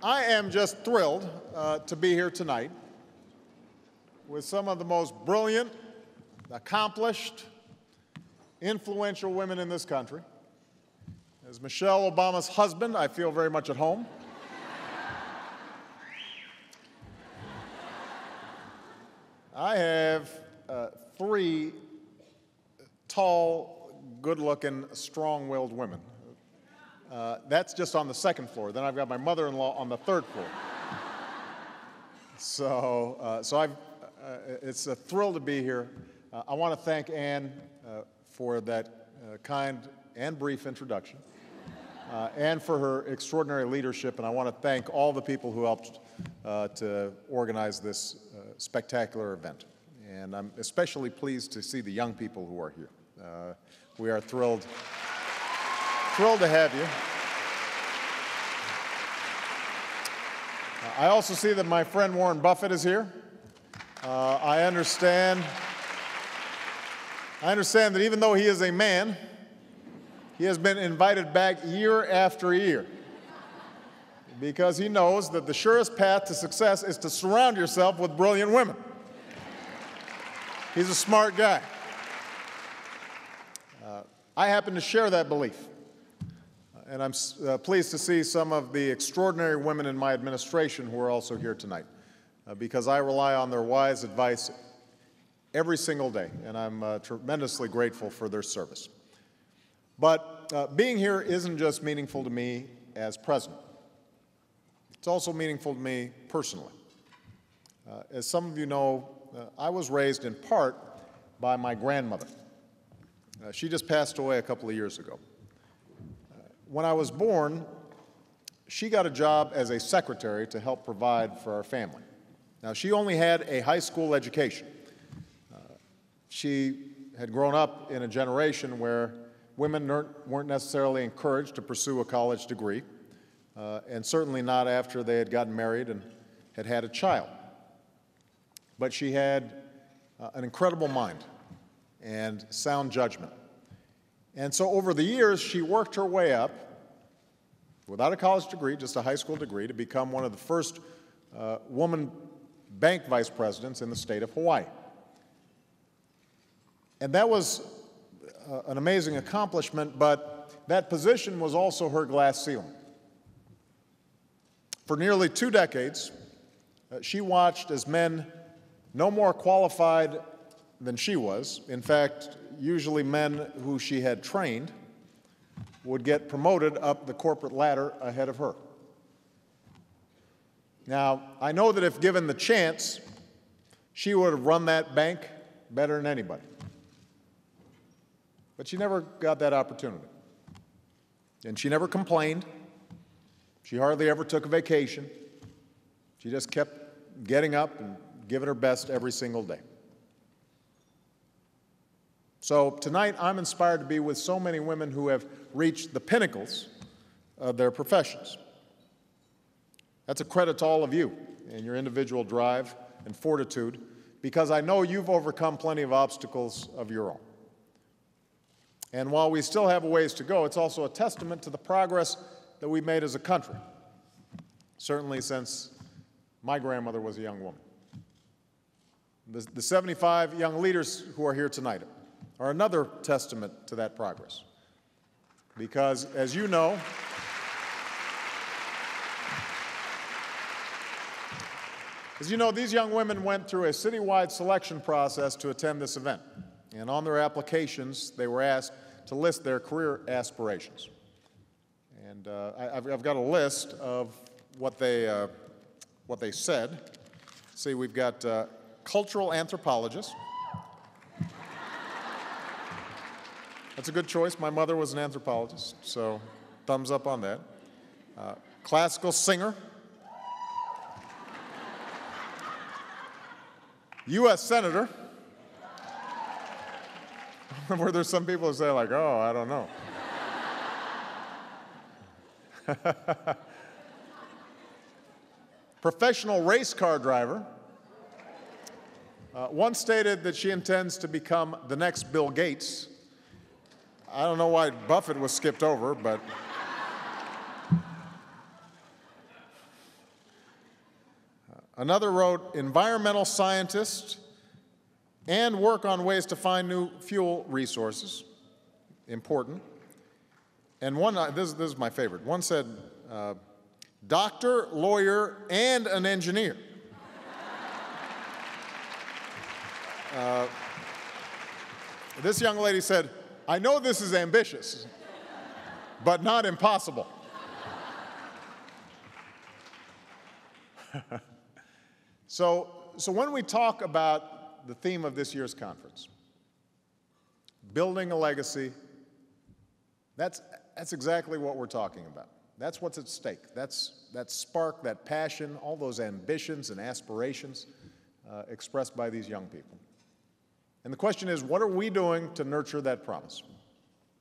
I am just thrilled to be here tonight with some of the most brilliant, accomplished, influential women in this country. As Michelle Obama's husband, I feel very much at home. I have three tall, good-looking, strong-willed women. That's just on the second floor. Then I've got my mother-in-law on the third floor. It's a thrill to be here. I want to thank Ann for that kind and brief introduction, and for her extraordinary leadership. And I want to thank all the people who helped to organize this spectacular event. And I'm especially pleased to see the young people who are here. We are thrilled to have you. I also see that my friend Warren Buffett is here. I understand that even though he is a man, he has been invited back year after year because he knows that the surest path to success is to surround yourself with brilliant women. He's a smart guy. I happen to share that belief. And I'm pleased to see some of the extraordinary women in my administration who are also here tonight, because I rely on their wise advice every single day, and I'm tremendously grateful for their service. But being here isn't just meaningful to me as president. It's also meaningful to me personally. As some of you know, I was raised in part by my grandmother. She just passed away a couple of years ago. When I was born, she got a job as a secretary to help provide for our family. Now, she only had a high school education. She had grown up in a generation where women weren't necessarily encouraged to pursue a college degree, and certainly not after they had gotten married and had had a child. But she had an incredible mind and sound judgment. And so over the years, she worked her way up, without a college degree, just a high school degree, to become one of the first woman bank vice presidents in the state of Hawaii. And that was an amazing accomplishment, but that position was also her glass ceiling. For nearly 2 decades, she watched as men no more qualified than she was, in fact, usually men who she had trained, would get promoted up the corporate ladder ahead of her. Now, I know that if given the chance, she would have run that bank better than anybody. But she never got that opportunity. And she never complained. She hardly ever took a vacation. She just kept getting up and giving her best every single day. So tonight, I'm inspired to be with so many women who have reached the pinnacles of their professions. That's a credit to all of you and your individual drive and fortitude, because I know you've overcome plenty of obstacles of your own. And while we still have a ways to go, it's also a testament to the progress that we've made as a country, certainly since my grandmother was a young woman. The 75 young leaders who are here tonight are another testament to that progress. Because, as you know, these young women went through a citywide selection process to attend this event. And on their applications, they were asked to list their career aspirations. And I've got a list of what they said. See, we've got cultural anthropologist. That's a good choice. My mother was an anthropologist, so thumbs up on that. Classical singer. U.S. Senator. Where there's some people who say, like, oh, I don't know. Professional race car driver. One stated that she intends to become the next Bill Gates. I don't know why Buffett was skipped over, but Another wrote, environmental scientists and work on ways to find new fuel resources. Important. And one, this is my favorite. One said, doctor, lawyer, and an engineer. This young lady said, I know this is ambitious, but not impossible. So when we talk about the theme of this year's conference, building a legacy, that's exactly what we're talking about. That's what's at stake. That's that spark, that passion, all those ambitions and aspirations expressed by these young people. And the question is, what are we doing to nurture that promise?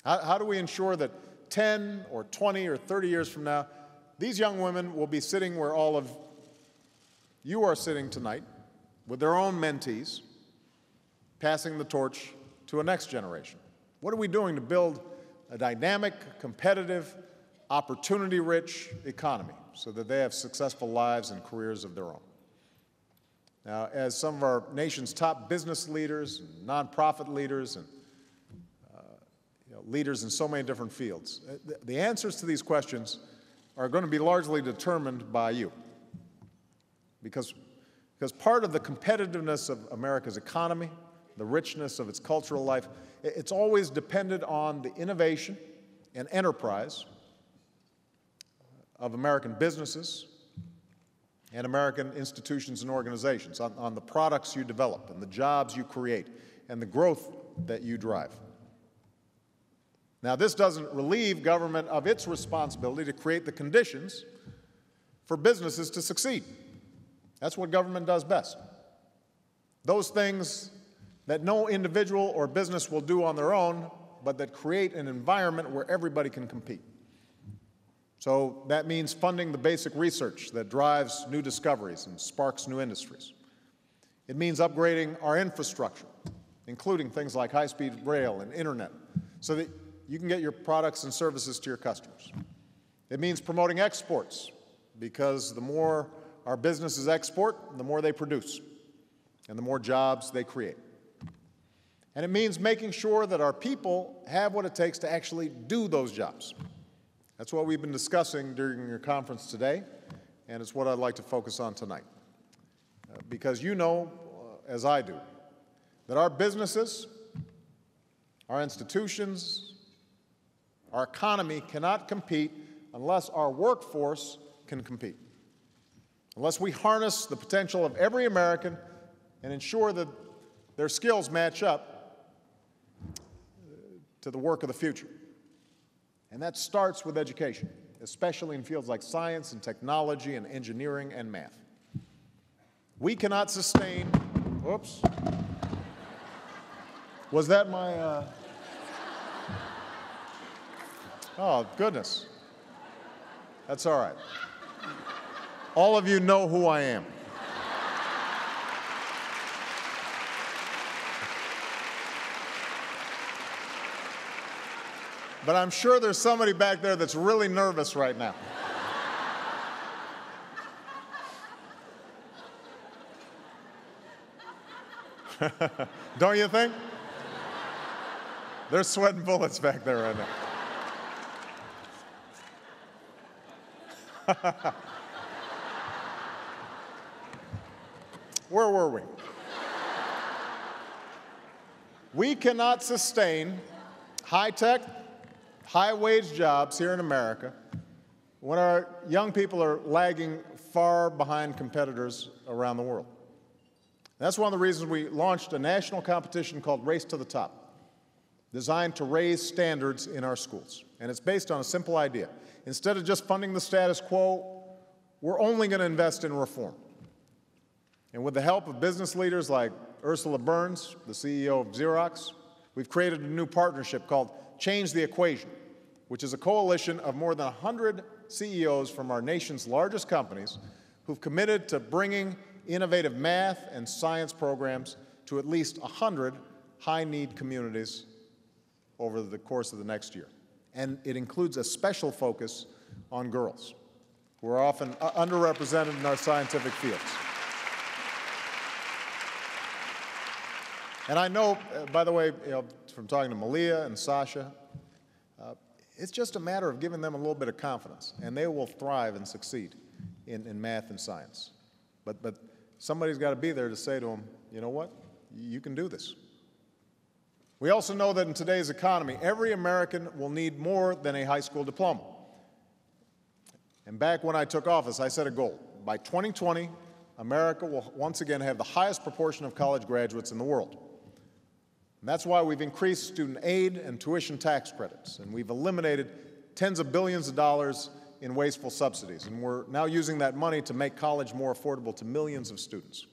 How do we ensure that 10 or 20 or 30 years from now, these young women will be sitting where all of you are sitting tonight with their own mentees, passing the torch to a next generation? What are we doing to build a dynamic, competitive, opportunity-rich economy so that they have successful lives and careers of their own? Now, as some of our nation's top business leaders, and nonprofit leaders, and leaders in so many different fields, the answers to these questions are going to be largely determined by you. Because part of the competitiveness of America's economy, the richness of its cultural life, it's always depended on the innovation and enterprise of American businesses and American institutions and organizations, on the products you develop and the jobs you create and the growth that you drive. Now, this doesn't relieve government of its responsibility to create the conditions for businesses to succeed. That's what government does best. Those things that no individual or business will do on their own, but that create an environment where everybody can compete. So that means funding the basic research that drives new discoveries and sparks new industries. It means upgrading our infrastructure, including things like high-speed rail and internet, so that you can get your products and services to your customers. It means promoting exports, because the more our businesses export, the more they produce, and the more jobs they create. And it means making sure that our people have what it takes to actually do those jobs. That's what we've been discussing during your conference today, and it's what I'd like to focus on tonight. Because you know, as I do, that our businesses, our institutions, our economy cannot compete unless our workforce can compete. Unless we harness the potential of every American and ensure that their skills match up to the work of the future. And that starts with education, especially in fields like science and technology and engineering and math. We cannot sustain, whoops, was that my, oh, goodness. That's all right. All of you know who I am. But I'm sure there's somebody back there that's really nervous right now. Don't you think? They're sweating bullets back there right now. Where were we? We cannot sustain high-tech, high-wage jobs here in America when our young people are lagging far behind competitors around the world. That's one of the reasons we launched a national competition called Race to the Top, designed to raise standards in our schools. And it's based on a simple idea. Instead of just funding the status quo, we're only going to invest in reform. And with the help of business leaders like Ursula Burns, the CEO of Xerox, we've created a new partnership called Change the Equation, which is a coalition of more than 100 CEOs from our nation's largest companies who've committed to bringing innovative math and science programs to at least 100 high-need communities over the course of the next year. And it includes a special focus on girls, who are often underrepresented in our scientific fields. And I know, by the way, from talking to Malia and Sasha, it's just a matter of giving them a little bit of confidence, and they will thrive and succeed in math and science. But somebody's got to be there to say to them, you know what, you can do this. We also know that in today's economy, every American will need more than a high school diploma. And back when I took office, I set a goal. By 2020, America will once again have the highest proportion of college graduates in the world. And that's why we've increased student aid and tuition tax credits, and we've eliminated tens of billions of dollars in wasteful subsidies, and we're now using that money to make college more affordable to millions of students.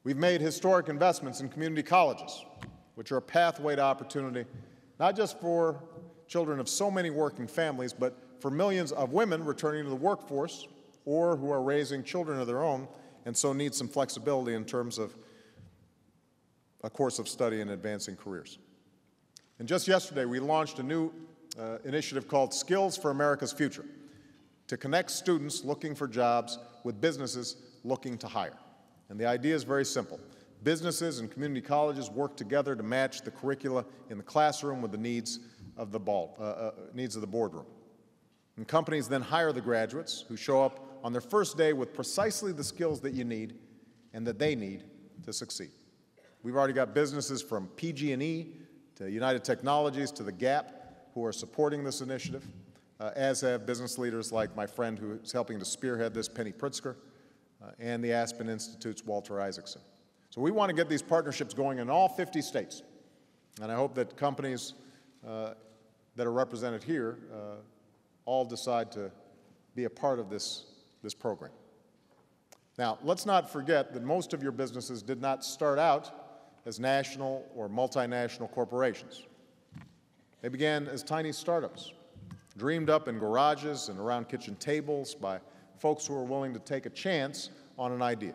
We've made historic investments in community colleges, which are a pathway to opportunity, not just for children of so many working families, but for millions of women returning to the workforce or who are raising children of their own and so need some flexibility in terms of a course of study and advancing careers. And just yesterday, we launched a new initiative called Skills for America's Future to connect students looking for jobs with businesses looking to hire. And the idea is very simple. Businesses and community colleges work together to match the curricula in the classroom with the needs of the boardroom. And companies then hire the graduates who show up on their first day with precisely the skills that you need and that they need to succeed. We've already got businesses from PG&E to United Technologies to the Gap who are supporting this initiative, as have business leaders like my friend who is helping to spearhead this, Penny Pritzker, and the Aspen Institute's Walter Isaacson. So we want to get these partnerships going in all 50 states, and I hope that companies that are represented here all decide to be a part of this program. Now, let's not forget that most of your businesses did not start out as national or multinational corporations. They began as tiny startups, dreamed up in garages and around kitchen tables by folks who were willing to take a chance on an idea.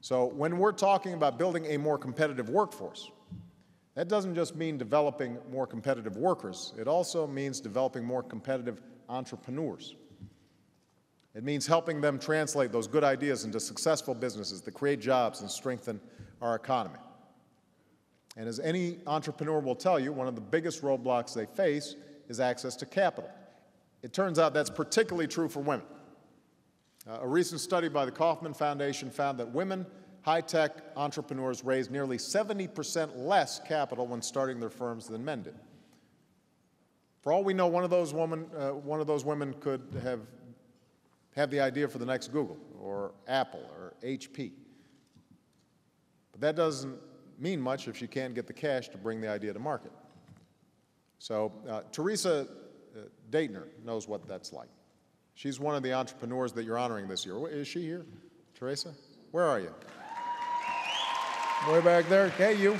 So when we're talking about building a more competitive workforce, that doesn't just mean developing more competitive workers. It also means developing more competitive entrepreneurs. It means helping them translate those good ideas into successful businesses that create jobs and strengthen our economy. And as any entrepreneur will tell you, one of the biggest roadblocks they face is access to capital. It turns out that's particularly true for women. A recent study by the Kauffman Foundation found that women high-tech entrepreneurs raised nearly 70% less capital when starting their firms than men did. For all we know, one of those women could have the idea for the next Google or Apple or HP. But that doesn't mean much if she can't get the cash to bring the idea to market. So Teresa Daytner knows what that's like. She's one of the entrepreneurs that you're honoring this year. Is she here, Teresa? Where are you? Way back there. Hey, you.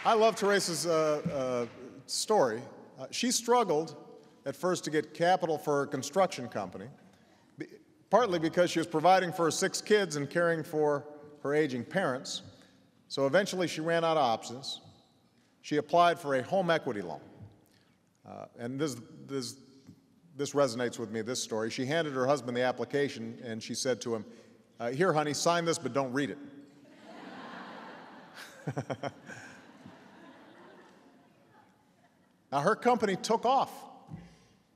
I love Teresa's story. She struggled at first to get capital for her construction company, partly because she was providing for her 6 kids and caring for her aging parents. So eventually she ran out of options. She applied for a home equity loan. And this resonates with me, this story. She handed her husband the application and she said to him, "Here, honey, sign this, but don't read it." Now, her company took off,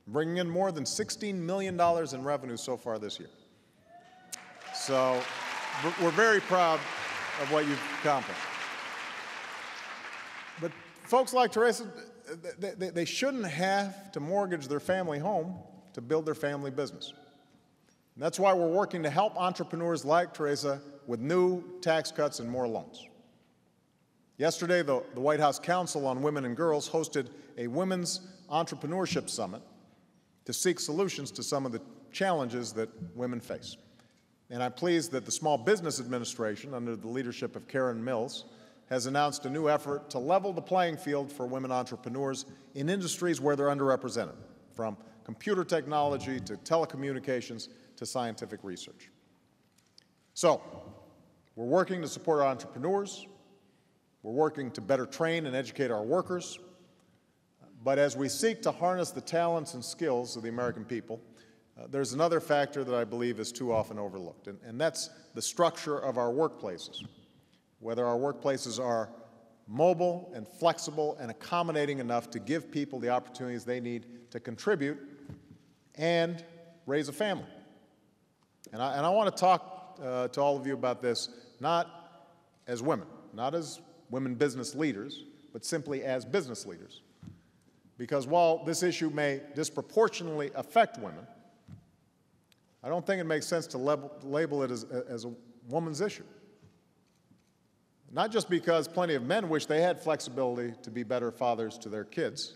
bringing in more than $16 million in revenue so far this year. So we're very proud of what you've accomplished. But folks like Teresa, they shouldn't have to mortgage their family home to build their family business. And that's why we're working to help entrepreneurs like Teresa with new tax cuts and more loans. Yesterday, the White House Council on Women and Girls hosted a Women's Entrepreneurship Summit to seek solutions to some of the challenges that women face. And I'm pleased that the Small Business Administration, under the leadership of Karen Mills, has announced a new effort to level the playing field for women entrepreneurs in industries where they're underrepresented, from computer technology to telecommunications to scientific research. So, we're working to support our entrepreneurs. We're working to better train and educate our workers. But as we seek to harness the talents and skills of the American people, there's another factor that I believe is too often overlooked, and that's the structure of our workplaces. Whether our workplaces are mobile and flexible and accommodating enough to give people the opportunities they need to contribute and raise a family. And I want to talk to all of you about this, not as women, not as women business leaders, but simply as business leaders. Because while this issue may disproportionately affect women, I don't think it makes sense to label it as a woman's issue. Not just because plenty of men wish they had flexibility to be better fathers to their kids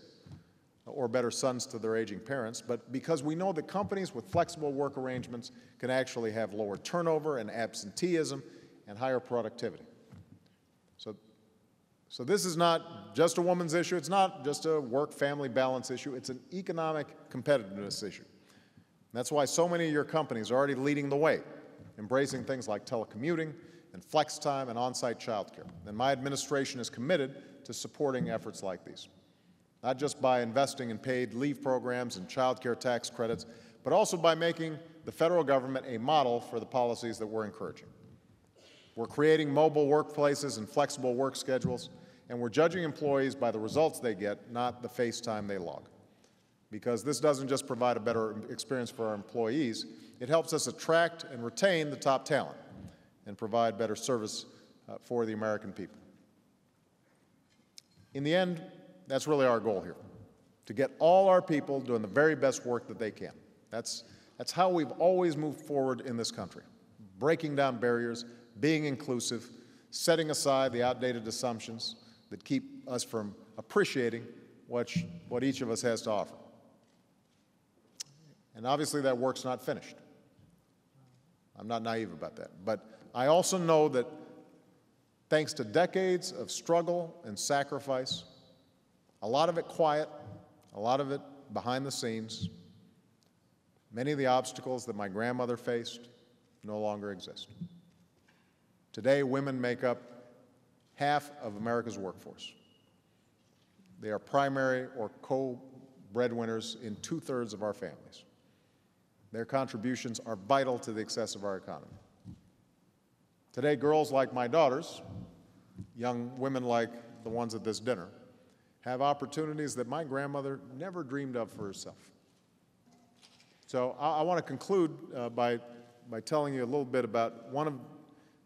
or better sons to their aging parents, but because we know that companies with flexible work arrangements can actually have lower turnover and absenteeism and higher productivity. So this is not just a woman's issue. It's not just a work-family balance issue. It's an economic competitiveness issue. That's why so many of your companies are already leading the way, embracing things like telecommuting and flex time and on-site childcare. And my administration is committed to supporting efforts like these, not just by investing in paid leave programs and childcare tax credits, but also by making the federal government a model for the policies that we're encouraging. We're creating mobile workplaces and flexible work schedules, and we're judging employees by the results they get, not the face time they log. Because this doesn't just provide a better experience for our employees, it helps us attract and retain the top talent and provide better service for the American people. In the end, that's really our goal here, to get all our people doing the very best work that they can. That's how we've always moved forward in this country, breaking down barriers, being inclusive, setting aside the outdated assumptions that keep us from appreciating what each of us has to offer. And obviously that work's not finished. I'm not naive about that. But I also know that thanks to decades of struggle and sacrifice, a lot of it quiet, a lot of it behind the scenes, many of the obstacles that my grandmother faced no longer exist. Today, women make up half of America's workforce. They are primary or co-breadwinners in 2/3 of our families. Their contributions are vital to the success of our economy. Today, girls like my daughters, young women like the ones at this dinner, have opportunities that my grandmother never dreamed of for herself. So I want to conclude by telling you a little bit about one of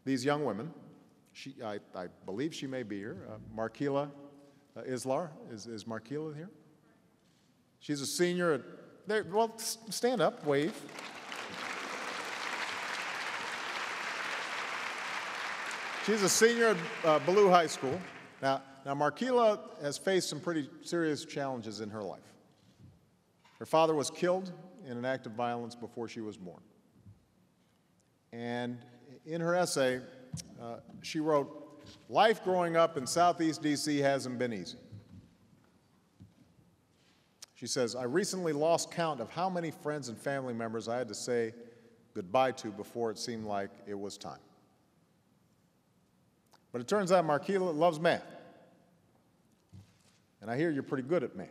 these young women. I believe she may be here, Markila Islar. Is Markila here? She's a senior at, well, stand up, wave. She's a senior at Ballou High School. Now Markila has faced some pretty serious challenges in her life. Her father was killed in an act of violence before she was born. And in her essay, she wrote, "Life growing up in Southeast DC hasn't been easy." She says, "I recently lost count of how many friends and family members I had to say goodbye to before it seemed like it was time." But it turns out Markila loves math. And I hear you're pretty good at math.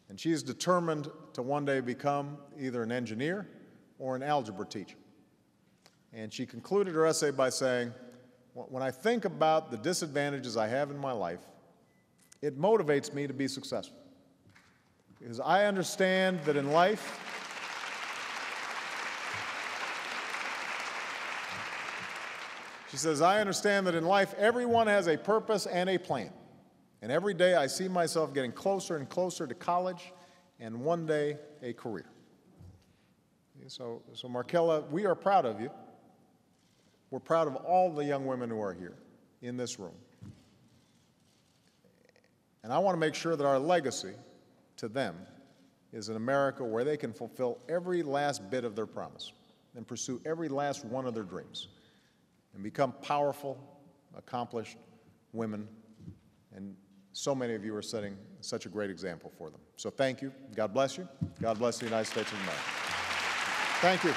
And she's determined to one day become either an engineer or an algebra teacher. And she concluded her essay by saying, "When I think about the disadvantages I have in my life, it motivates me to be successful. Because I understand that in life, she says, I understand that in life, everyone has a purpose and a plan. And every day I see myself getting closer and closer to college and one day a career." So Markila, we are proud of you. We're proud of all the young women who are here in this room. And I want to make sure that our legacy to them is an America where they can fulfill every last bit of their promise and pursue every last one of their dreams and become powerful, accomplished women. And so many of you are setting such a great example for them. So thank you. God bless you. God bless the United States of America. Thank you.